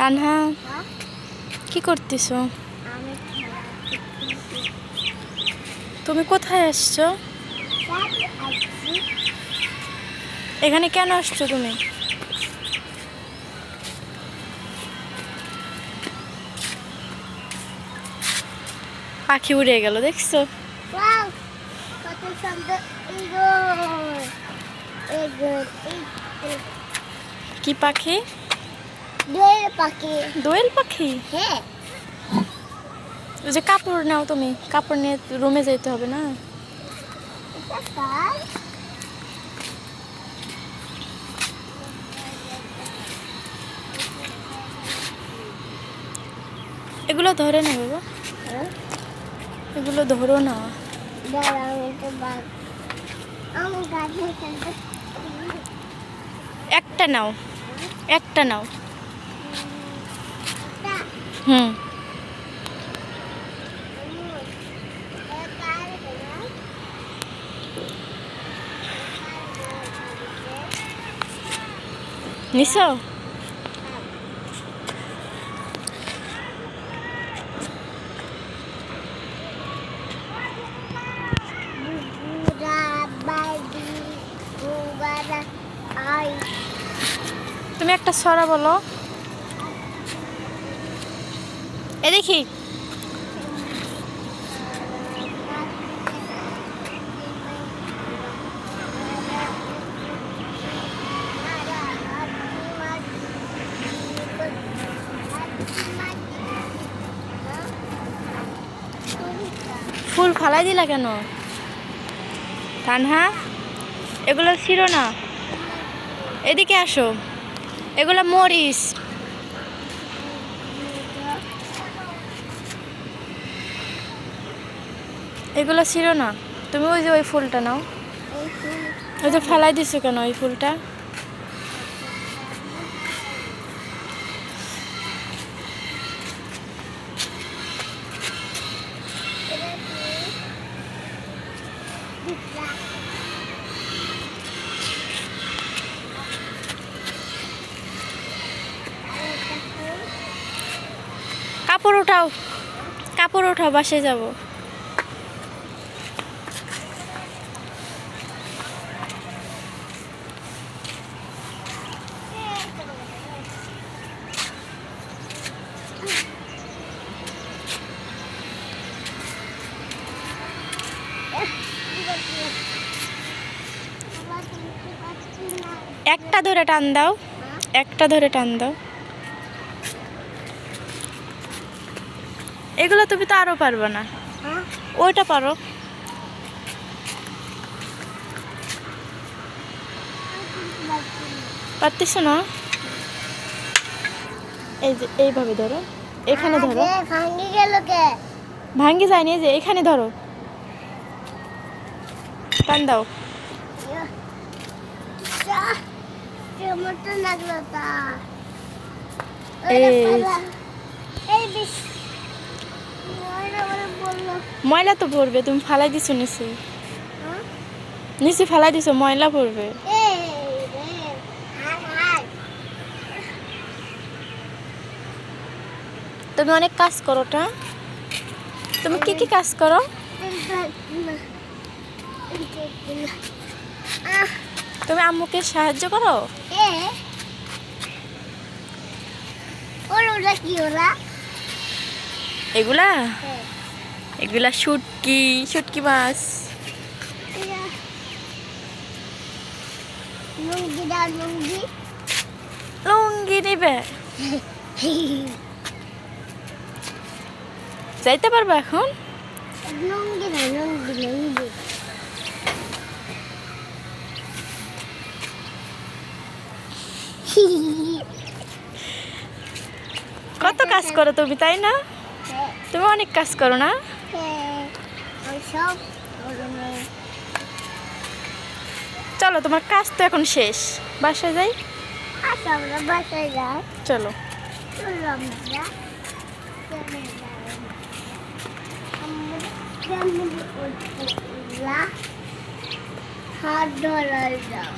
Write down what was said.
তানহা কি করতেছো? তুমি কোথায় আসছো? এখানে কেন আসছো তুমি? পাখি উড়ে গেল, দেখছো? কি পাখি? দোয়েল পাখি। দোয়েল পাখি? হ্যাঁ। ওই যে কাপড় নাও, তুমি কাপড় নিয়ে রুমে যেতে হবে না? এগুলো ধরে না বাবা, এগুলো ধরো না। একটা নাও, একটা নাও। হুম, নিছো? তুমি একটা ছড়া বলো। এ দেখি। ফুল ফালাই দিলা কেন তানহা? এগুলো ছিল না, এদিকে আসো। এগুলো মরিচ। এগুলো ছিল না, তুমি ওই যে ওই ফুলটা নাও। ওই যে ফালাই দিছো কেন ওই ফুলটা? কাপড় উঠাও, কাপড় উঠাও, বাসে যাব। একটা ধরে টান দাও, একটা ধরে টান দাও। এগুলো তুমি তো আরো পারবে না, ওইটা পারো। পারতেছো না? এই যে এইভাবে ধরো, এখানে ধরো। ভাঙি গেল কে? ভাঙ্গি যায়নি, এই যে এখানে ধরো, টান দাও। কেমন লাগলো তা? ময়লা তো পড়বে, তুমি ফালাই দিছো নিচে, নিচে ফালাই দিছো, ময়লা পড়বে। তুমি অনেক কাজ করো টা, তুমি কি কি কাজ করো? তুমি আম্মুকে সাহায্য করো? এগুলা এগুলা শুটকি, শুটকি মাছ। লুঙ্গি নিবে? যাইতে পারবে এখন? কত কাজ করো তুমি, তাই না? তুমি অনেক কাজ করো না? চলো, তোমার কাজ তো এখন শেষ, বাসায় যাই। বাসায় যাই, চলো। হাত ধরা যাও।